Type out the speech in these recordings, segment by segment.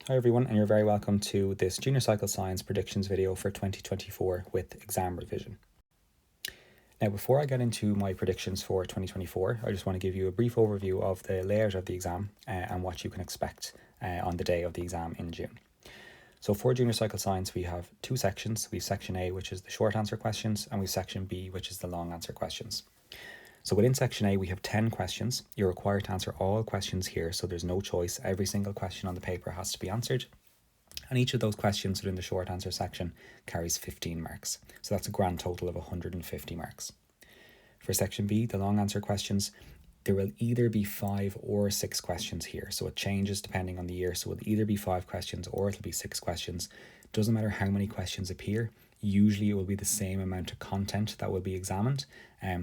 Hi everyone, and you're very welcome to this Junior Cycle Science predictions video for 2024 with ExamRevision. Now, before I get into my predictions for 2024, I just want to give you a brief overview of the layout of the exam and what you can expect on the day of the exam in June. So for Junior Cycle Science, we have two sections. We have Section A, which is the short answer questions, and we have Section B, which is the long answer questions. So within Section A, we have 10 questions. You're required to answer all questions here, so there's no choice. Every single question on the paper has to be answered. And each of those questions within the short answer section carries 15 marks. So that's a grand total of 150 marks. For Section B, the long answer questions, there will either be 5 or 6 questions here. So it changes depending on the year. So it'll either be 5 questions or it'll be 6 questions. Doesn't matter how many questions appear. Usually it will be the same amount of content that will be examined.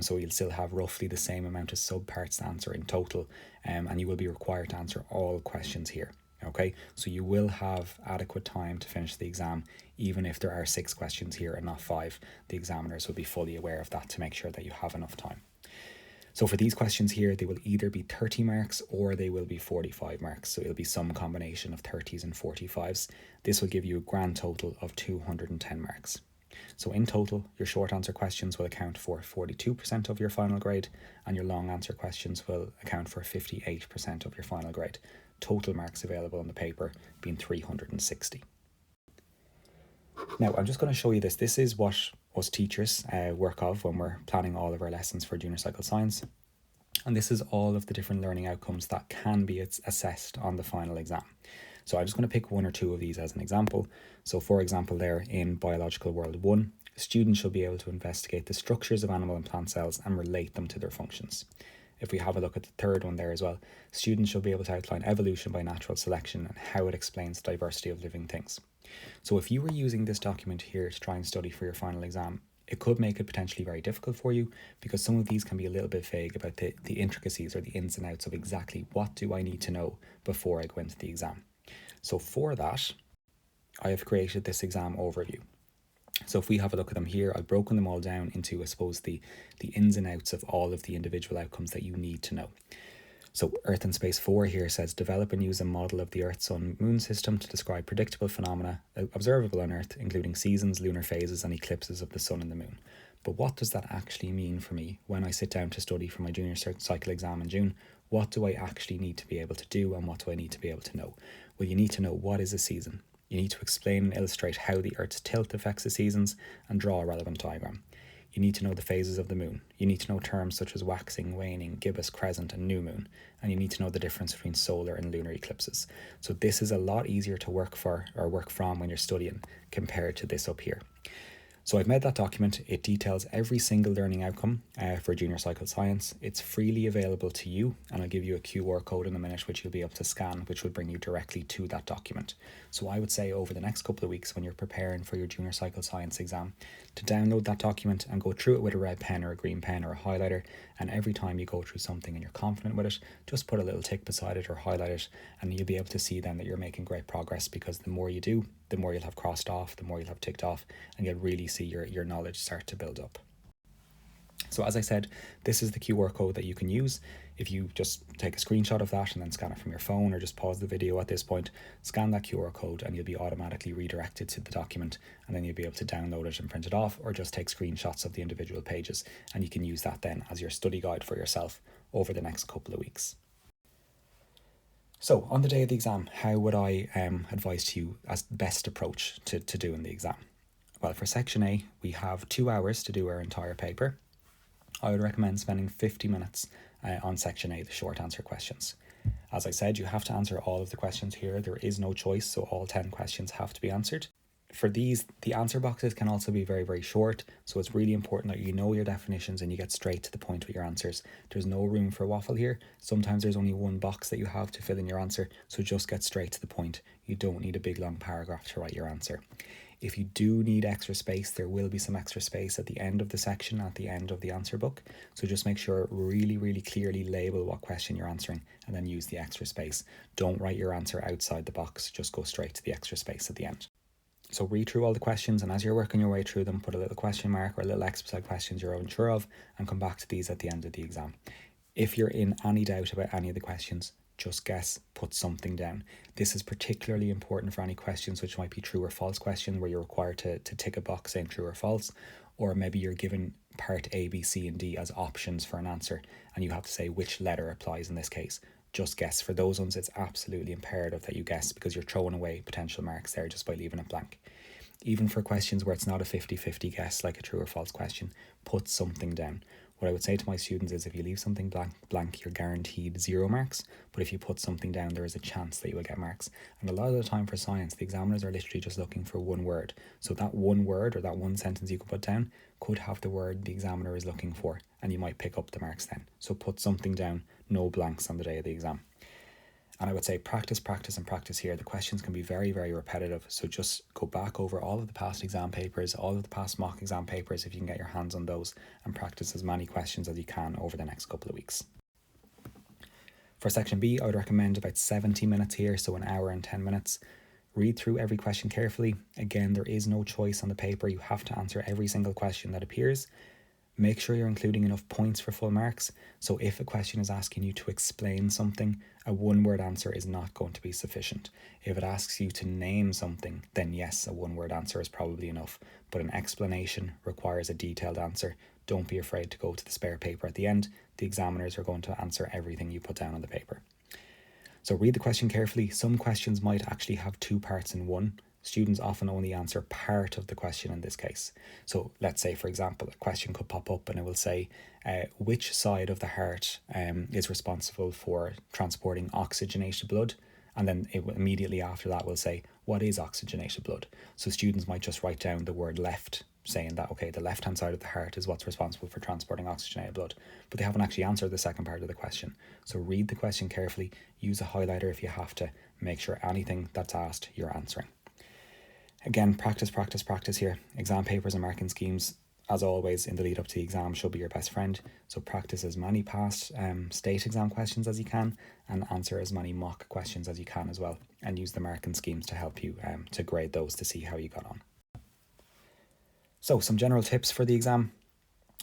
So you'll still have roughly the same amount of subparts to answer in total. And you will be required to answer all questions here. Okay, so you will have adequate time to finish the exam, even if there are 6 questions here and not 5. The examiners will be fully aware of that to make sure that you have enough time. So for these questions here, they will either be 30 marks or they will be 45 marks. So it'll be some combination of 30s and 45s. This will give you a grand total of 210 marks. So in total, your short answer questions will account for 42% of your final grade, and your long answer questions will account for 58% of your final grade. Total marks available on the paper being 360. Now, I'm just going to show you this. This is what us teachers work off when we're planning all of our lessons for Junior Cycle Science. And this is all of the different learning outcomes that can be assessed on the final exam. So I'm just going to pick 1 or 2 of these as an example. So for example, there in Biological World 1, students should be able to investigate the structures of animal and plant cells and relate them to their functions. If we have a look at the third one there as well, students should be able to outline evolution by natural selection and how it explains the diversity of living things. So if you were using this document here to try and study for your final exam, it could make it potentially very difficult for you because some of these can be a little bit vague about the intricacies or the ins and outs of exactly what do I need to know before I go into the exam. So for that, I have created this exam overview. So if we have a look at them here, I've broken them all down into, I suppose, the ins and outs of all of the individual outcomes that you need to know. So Earth and Space 4 here says, develop and use a model of the Earth, Sun, Moon system to describe predictable phenomena observable on Earth, including seasons, lunar phases, and eclipses of the Sun and the Moon. But what does that actually mean for me when I sit down to study for my Junior Cycle exam in June? What do I actually need to be able to do, and what do I need to be able to know? Well, you need to know what is a season. You need to explain and illustrate how the Earth's tilt affects the seasons and draw a relevant diagram. You need to know the phases of the moon. You need to know terms such as waxing, waning, gibbous, crescent, and new moon. And you need to know the difference between solar and lunar eclipses. So this is a lot easier to work for or work from when you're studying compared to this up here. So I've made that document. It details every single learning outcome for Junior Cycle Science. It's freely available to you, and I'll give you a QR code in a minute which you'll be able to scan, which will bring you directly to that document. So I would say over the next couple of weeks when you're preparing for your Junior Cycle Science exam, to download that document and go through it with a red pen or a green pen or a highlighter, and every time you go through something and you're confident with it, just put a little tick beside it or highlight it, and you'll be able to see then that you're making great progress, because the more you do, the more you'll have crossed off, the more you'll have ticked off, and you'll really see your knowledge start to build up. So as I said, this is the QR code that you can use. If you just take a screenshot of that and then scan it from your phone, or just pause the video at this point, scan that QR code and you'll be automatically redirected to the document, and then you'll be able to download it and print it off, or just take screenshots of the individual pages, and you can use that then as your study guide for yourself over the next couple of weeks. So on the day of the exam, how would I advise to you as the best approach to doing the exam? Well, for Section A, we have 2 hours to do our entire paper. I would recommend spending 50 minutes on Section A, the short answer questions. As I said, you have to answer all of the questions here. There is no choice, so all 10 questions have to be answered. For these, the answer boxes can also be very, very short, so it's really important that you know your definitions and you get straight to the point with your answers. There's no room for waffle here. Sometimes there's only one box that you have to fill in your answer, so just get straight to the point. You don't need a big long paragraph to write your answer. If you do need extra space, there will be some extra space at the end of the section, at the end of the answer book. So just make sure really, really clearly label what question you're answering and then use the extra space. Don't write your answer outside the box, just go straight to the extra space at the end. So read through all the questions, and as you're working your way through them, put a little question mark or a little X beside questions you're unsure of, and come back to these at the end of the exam. If you're in any doubt about any of the questions, just guess, put something down. This is particularly important for any questions which might be true or false questions, where you're required to tick a box saying true or false, or maybe you're given part A, B, C, and D as options for an answer, and you have to say which letter applies in this case. Just guess. For those ones, it's absolutely imperative that you guess, because you're throwing away potential marks there just by leaving it blank. Even for questions where it's not a 50-50 guess, like a true or false question, put something down. What I would say to my students is, if you leave something blank, you're guaranteed 0 marks. But if you put something down, there is a chance that you will get marks. And a lot of the time for science, the examiners are literally just looking for one word. So that one word or that one sentence you could put down could have the word the examiner is looking for, and you might pick up the marks then. So put something down, no blanks on the day of the exam. And I would say practice, practice, and practice here. The questions can be very, very repetitive. So just go back over all of the past exam papers, all of the past mock exam papers, if you can get your hands on those, and practice as many questions as you can over the next couple of weeks. For section B, I would recommend about 70 minutes here, so an hour and 10 minutes. Read through every question carefully. Again, there is no choice on the paper. You have to answer every single question that appears. Make sure you're including enough points for full marks. So if a question is asking you to explain something, a one-word answer is not going to be sufficient. If it asks you to name something, then yes, a one-word answer is probably enough. But an explanation requires a detailed answer. Don't be afraid to go to the spare paper at the end. The examiners are going to answer everything you put down on the paper. So read the question carefully. Some questions might actually have 2 parts in one. Students often only answer part of the question in this case. So let's say, for example, a question could pop up and it will say, which side of the heart is responsible for transporting oxygenated blood? And then it will immediately after that will say, what is oxygenated blood? So students might just write down the word left, saying that, okay, the left-hand side of the heart is what's responsible for transporting oxygenated blood. But they haven't actually answered the second part of the question. So read the question carefully, use a highlighter if you have to, make sure anything that's asked you're answering. Again, practice, practice, practice here. Exam papers and marking schemes, as always, in the lead up to the exam should be your best friend. So practice as many past state exam questions as you can, and answer as many mock questions as you can as well, and use the marking schemes to help you to grade those to see how you got on. So some general tips for the exam.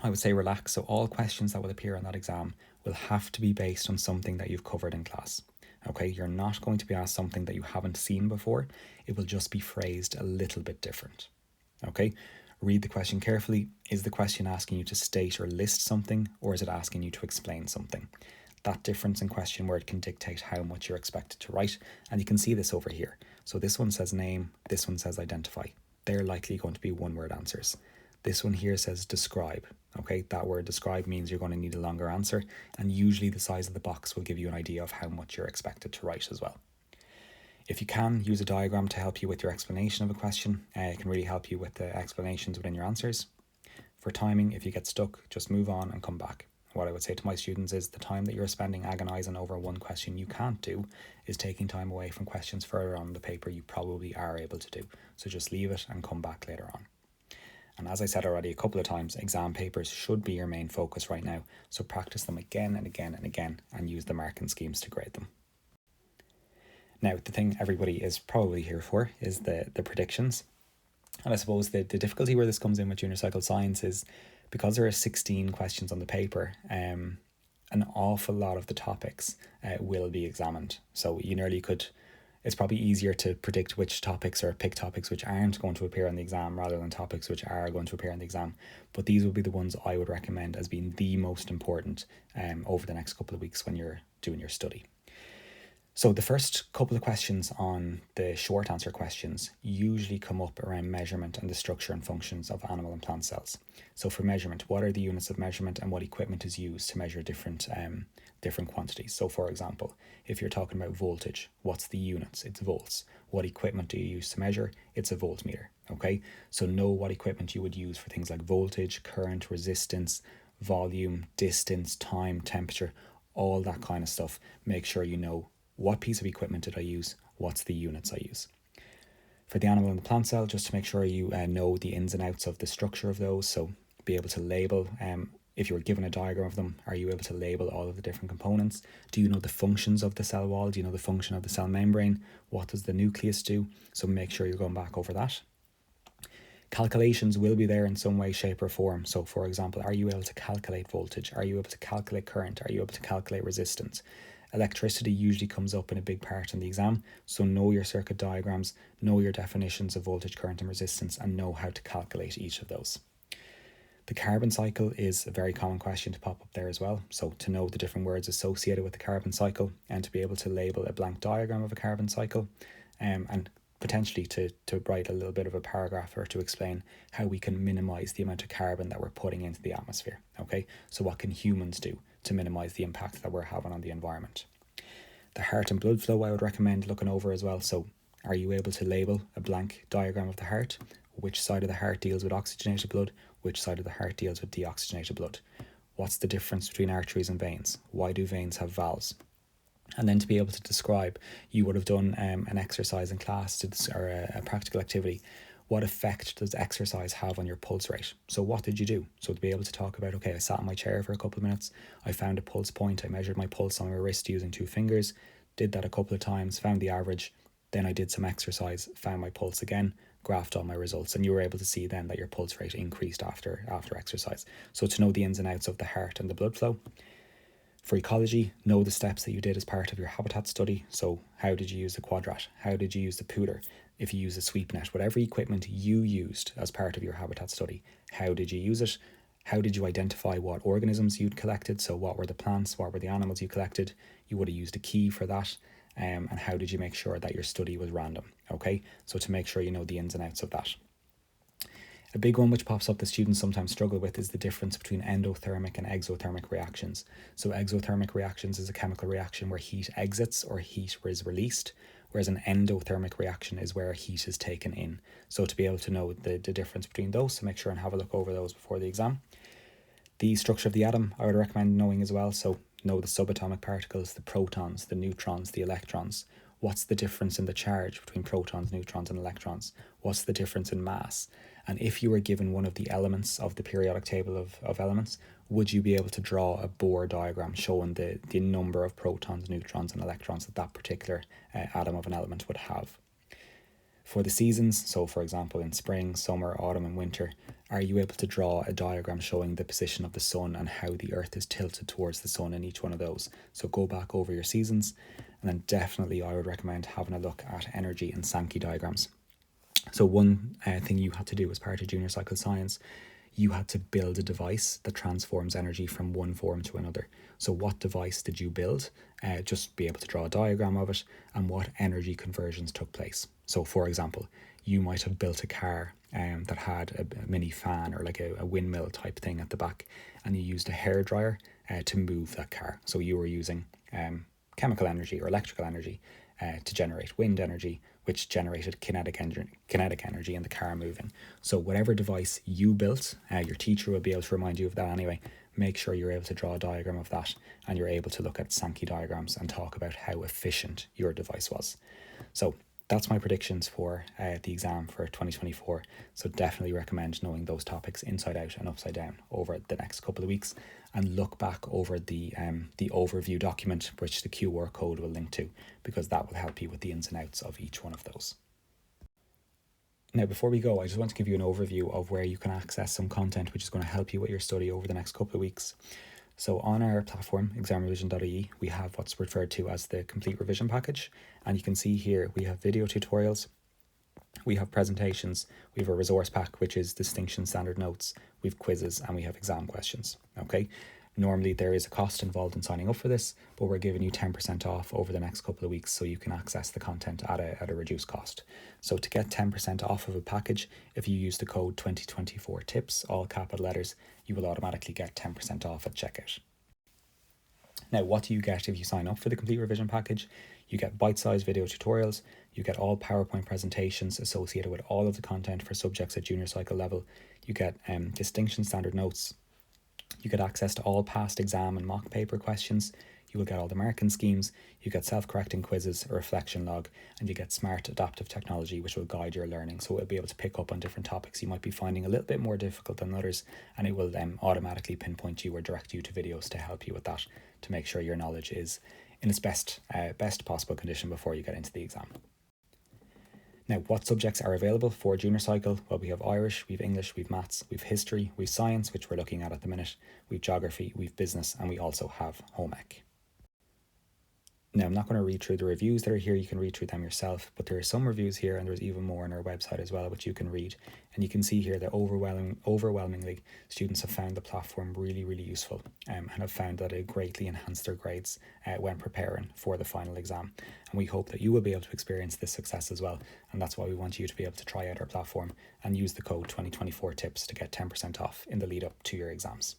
I would say relax. So all questions that will appear on that exam will have to be based on something that you've covered in class. Okay, you're not going to be asked something that you haven't seen before. It will just be phrased a little bit different. Okay, read the question carefully. Is the question asking you to state or list something, or is it asking you to explain something? That difference in question word can dictate how much you're expected to write, and you can see this over here. So this one says name, this one says identify. They're likely going to be one-word answers. This one here says describe. Okay, that word describe means you're going to need a longer answer, and usually the size of the box will give you an idea of how much you're expected to write as well. If you can, use a diagram to help you with your explanation of a question. It can really help you with the explanations within your answers. For timing, if you get stuck, just move on and come back. What I would say to my students is the time that you're spending agonising over one question you can't do is taking time away from questions further on the paper you probably are able to do. So just leave it and come back later on. And as I said already a couple of times, exam papers should be your main focus right now. So practice them again and again and again, and use the marking schemes to grade them. Now, the thing everybody is probably here for is the predictions. And I suppose the difficulty where this comes in with junior cycle science is because there are 16 questions on the paper, an awful lot of the topics will be examined. So you nearly could, it's probably easier to predict which topics or pick topics which aren't going to appear on the exam rather than topics which are going to appear on the exam. But these would be the ones I would recommend as being the most important over the next couple of weeks when you're doing your study. So the first couple of questions on the short answer questions usually come up around measurement and the structure and functions of animal and plant cells. So for measurement, what are the units of measurement and what equipment is used to measure different quantities? So for example, if you're talking about voltage, what's the units? It's volts. What equipment do you use to measure? It's a voltmeter. Okay, so know what equipment you would use for things like voltage, current, resistance, volume, distance, time, temperature, all that kind of stuff. Make sure you know what piece of equipment did I use, what's the units I use. For the animal and the plant cell, just to make sure you know the ins and outs of the structure of those, so be able to label, if you were given a diagram of them, are you able to label all of the different components? Do you know the functions of the cell wall? Do you know the function of the cell membrane? What does the nucleus do? So make sure you're going back over that. Calculations will be there in some way, shape or form. So for example, are you able to calculate voltage? Are you able to calculate current? Are you able to calculate resistance? Electricity usually comes up in a big part in the exam, so know your circuit diagrams, know your definitions of voltage, current and resistance, and know how to calculate each of those. The carbon cycle is a very common question to pop up there as well. So to know the different words associated with the carbon cycle and to be able to label a blank diagram of a carbon cycle, and potentially to write a little bit of a paragraph or to explain how we can minimize the amount of carbon that we're putting into the atmosphere. Okay, so what can humans do to minimize the impact that we're having on the environment? The heart and blood flow I would recommend looking over as well. So are you able to label a blank diagram of the heart? Which side of the heart deals with oxygenated blood? Which side of the heart deals with deoxygenated blood? What's the difference between arteries and veins? Why do veins have valves? And then to be able to describe, you would have done an exercise in class or a practical activity. What effect does exercise have on your pulse rate? So what did you do? So to be able to talk about, okay, I sat in my chair for a couple of minutes, I found a pulse point, I measured my pulse on my wrist using 2 fingers, did that a couple of times, found the average, then I did some exercise, found my pulse again, graphed all my results, and you were able to see then that your pulse rate increased after exercise. So to know the ins and outs of the heart and the blood flow. For ecology, know the steps that you did as part of your habitat study. So how did you use the quadrat? How did you use the tutor? If you use a sweep net, whatever equipment you used as part of your habitat study, how did you use it? How did you identify what organisms you'd collected? So what were the plants? What were the animals you collected? You would have used a key for that. And how did you make sure that your study was random? Okay, so to make sure you know the ins and outs of that. A big one which pops up that students sometimes struggle with is the difference between endothermic and exothermic reactions. So exothermic reactions is a chemical reaction where heat exits or heat is released, whereas an endothermic reaction is where heat is taken in. So to be able to know the difference between those, so make sure and have a look over those before the exam. The structure of the atom I would recommend knowing as well. So know the subatomic particles, the protons, the neutrons, the electrons. What's the difference in the charge between protons, neutrons and electrons? What's the difference in mass? And if you were given one of the elements of the periodic table of elements, would you be able to draw a Bohr diagram showing the number of protons, neutrons and electrons that particular atom of an element would have? For the seasons, so for example in spring, summer, autumn and winter, are you able to draw a diagram showing the position of the sun and how the earth is tilted towards the sun in each one of those? So go back over your seasons, and then definitely I would recommend having a look at energy and Sankey diagrams. So one thing you had to do as part of junior cycle science, you had to build a device that transforms energy from one form to another. So what device did you build? Just be able to draw a diagram of it, and what energy conversions took place. So for example, you might have built a car that had a mini fan or like a windmill type thing at the back, and you used a hairdryer to move that car. So you were using chemical energy or electrical energy to generate wind energy, which generated kinetic energy in the car moving. So whatever device you built, your teacher will be able to remind you of that anyway. Make sure you're able to draw a diagram of that, and you're able to look at Sankey diagrams and talk about how efficient your device was. So that's my predictions for the exam for 2024. So definitely recommend knowing those topics inside out and upside down over the next couple of weeks, and look back over the overview document, which the QR code will link to, because that will help you with the ins and outs of each one of those. Now, before we go, I just want to give you an overview of where you can access some content which is going to help you with your study over the next couple of weeks. So on our platform, ExamRevision.ie, we have what's referred to as the complete revision package. And you can see here we have video tutorials, we have presentations, we have a resource pack, which is distinction standard notes, we have quizzes, and we have exam questions. Okay. Normally there is a cost involved in signing up for this, but we're giving you 10% off over the next couple of weeks, so you can access the content at a reduced cost. So to get 10% off of a package, if you use the code 2024TIPS, all capital letters, you will automatically get 10% off at checkout. Now, what do you get if you sign up for the complete revision package? You get bite-sized video tutorials, you get all PowerPoint presentations associated with all of the content for subjects at junior cycle level, you get distinction standard notes, you get access to all past exam and mock paper questions, you will get all the marking schemes, you get self-correcting quizzes, a reflection log, and you get smart adaptive technology which will guide your learning. So it'll be able to pick up on different topics you might be finding a little bit more difficult than others, and it will automatically pinpoint you or direct you to videos to help you with that, to make sure your knowledge is in its best possible condition before you get into the exam. Now, what subjects are available for junior cycle? Well, we have Irish, we have English, we have maths, we have history, we have science, which we're looking at the minute, we have geography, we have business, and we also have home ec. Now, I'm not going to read through the reviews that are here. You can read through them yourself, but there are some reviews here, and there's even more on our website as well, which you can read. And you can see here that overwhelmingly, students have found the platform really, really useful, and have found that it greatly enhanced their grades when preparing for the final exam. And we hope that you will be able to experience this success as well. And that's why we want you to be able to try out our platform and use the code 2024TIPS to get 10% off in the lead up to your exams.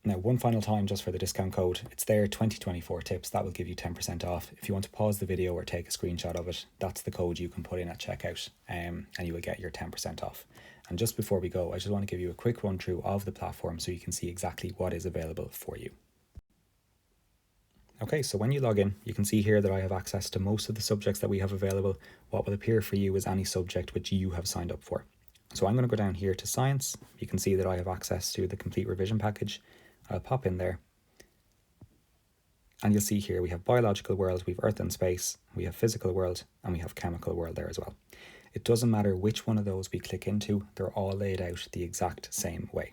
Now, one final time just for the discount code, it's there, 2024TIPS, that will give you 10% off. If you want to pause the video or take a screenshot of it, that's the code you can put in at checkout, and you will get your 10% off. And just before we go, I just want to give you a quick run through of the platform so you can see exactly what is available for you. Okay, so when you log in, you can see here that I have access to most of the subjects that we have available. What will appear for you is any subject which you have signed up for. So I'm going to go down here to science. You can see that I have access to the complete revision package. I'll pop in there, and you'll see here we have biological world, we have earth and space, we have physical world, and we have chemical world there as well. It doesn't matter which one of those we click into, they're all laid out the exact same way.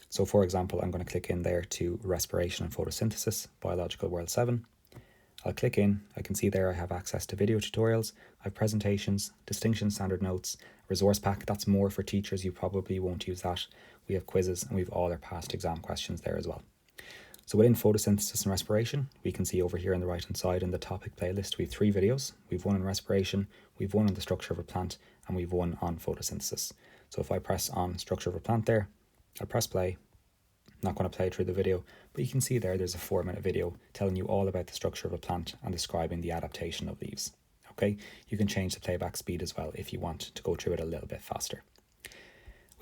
So for example, I'm going to click in there to respiration and photosynthesis, biological world 7. I'll click in, I can see there I have access to video tutorials, I have presentations, distinction standard notes, resource pack, that's more for teachers, you probably won't use that. We have quizzes, and we have all our past exam questions there as well. So within photosynthesis and respiration, we can see over here on the right hand side in the topic playlist, we have 3 videos. We've one on respiration, we've one on the structure of a plant, and we've one on photosynthesis. So if I press on structure of a plant there, I'll press play. I'm not going to play through the video, but you can see there's a 4-minute video telling you all about the structure of a plant and describing the adaptation of leaves. Okay, you can change the playback speed as well if you want to go through it a little bit faster.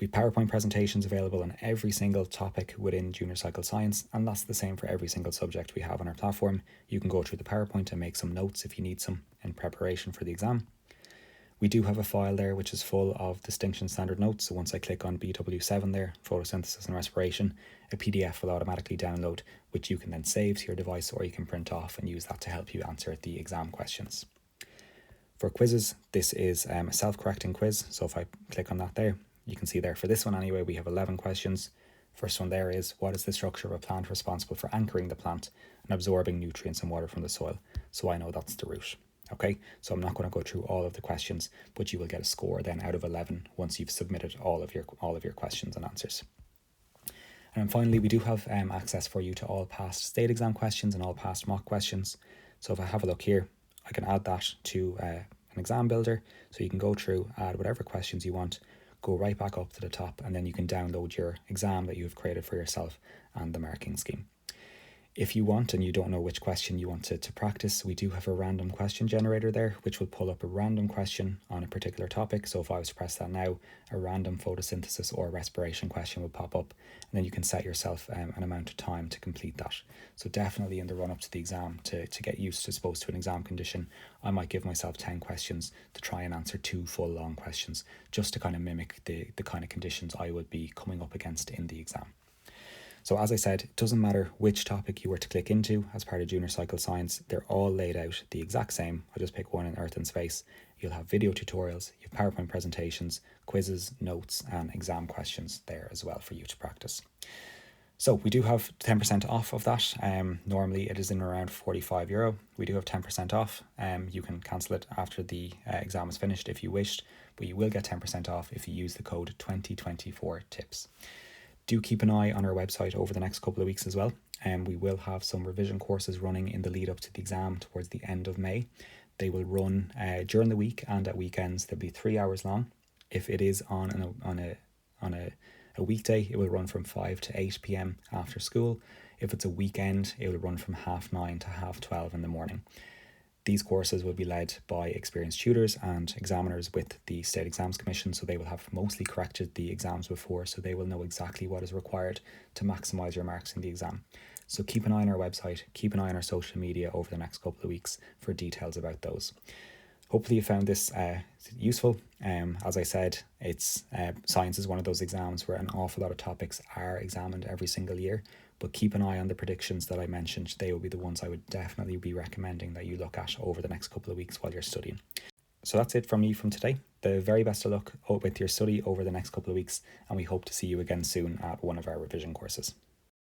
We have PowerPoint presentations available on every single topic within Junior Cycle Science, and that's the same for every single subject we have on our platform. You can go through the PowerPoint and make some notes if you need some in preparation for the exam. We do have a file there which is full of distinction standard notes, so once I click on BW7 there, photosynthesis and respiration, a PDF will automatically download, which you can then save to your device, or you can print off and use that to help you answer the exam questions. For quizzes, this is a self-correcting quiz, so if I click on that there, you can see there for this one anyway, we have 11 questions. First one there is, what is the structure of a plant responsible for anchoring the plant and absorbing nutrients and water from the soil? So I know that's the root. Okay, so I'm not going to go through all of the questions, but you will get a score then out of 11 once you've submitted all of your questions and answers. And finally, we do have access for you to all past state exam questions and all past mock questions. So if I have a look here, I can add that to an exam builder, so you can go through, add whatever questions you want, go right back up to the top, and then you can download your exam that you've created for yourself and the marking scheme. If you want and you don't know which question you want to practice, we do have a random question generator there, which will pull up a random question on a particular topic. So if I was to press that now, a random photosynthesis or respiration question will pop up, and then you can set yourself an amount of time to complete that. So definitely in the run up to the exam, to get used to to an exam condition, I might give myself 10 questions to try and answer 2 full long questions, just to kind of mimic the kind of conditions I would be coming up against in the exam. So as I said, it doesn't matter which topic you were to click into as part of Junior Cycle Science, they're all laid out the exact same. I'll just pick one in Earth and Space. You'll have video tutorials, you have PowerPoint presentations, quizzes, notes, and exam questions there as well for you to practice. So we do have 10% off of that. Normally it is in around €45. We do have 10% off. You can cancel it after the exam is finished if you wished, but you will get 10% off if you use the code 2024TIPS. Do keep an eye on our website over the next couple of weeks as well. We will have some revision courses running in the lead up to the exam towards the end of May. They will run during the week and at weekends. They'll be 3 hours long. If it is on a weekday, it will run from 5 to 8 p.m. after school. If it's a weekend, it will run from 9:30 to 12:30 in the morning. These courses will be led by experienced tutors and examiners with the State Exams Commission, so they will have mostly corrected the exams before, so they will know exactly what is required to maximise your marks in the exam. So keep an eye on our website, keep an eye on our social media over the next couple of weeks for details about those. Hopefully you found this useful. As I said, it's science is one of those exams where an awful lot of topics are examined every single year, but keep an eye on the predictions that I mentioned. They will be the ones I would definitely be recommending that you look at over the next couple of weeks while you're studying. So that's it from me from today. The very best of luck with your study over the next couple of weeks, and we hope to see you again soon at one of our revision courses.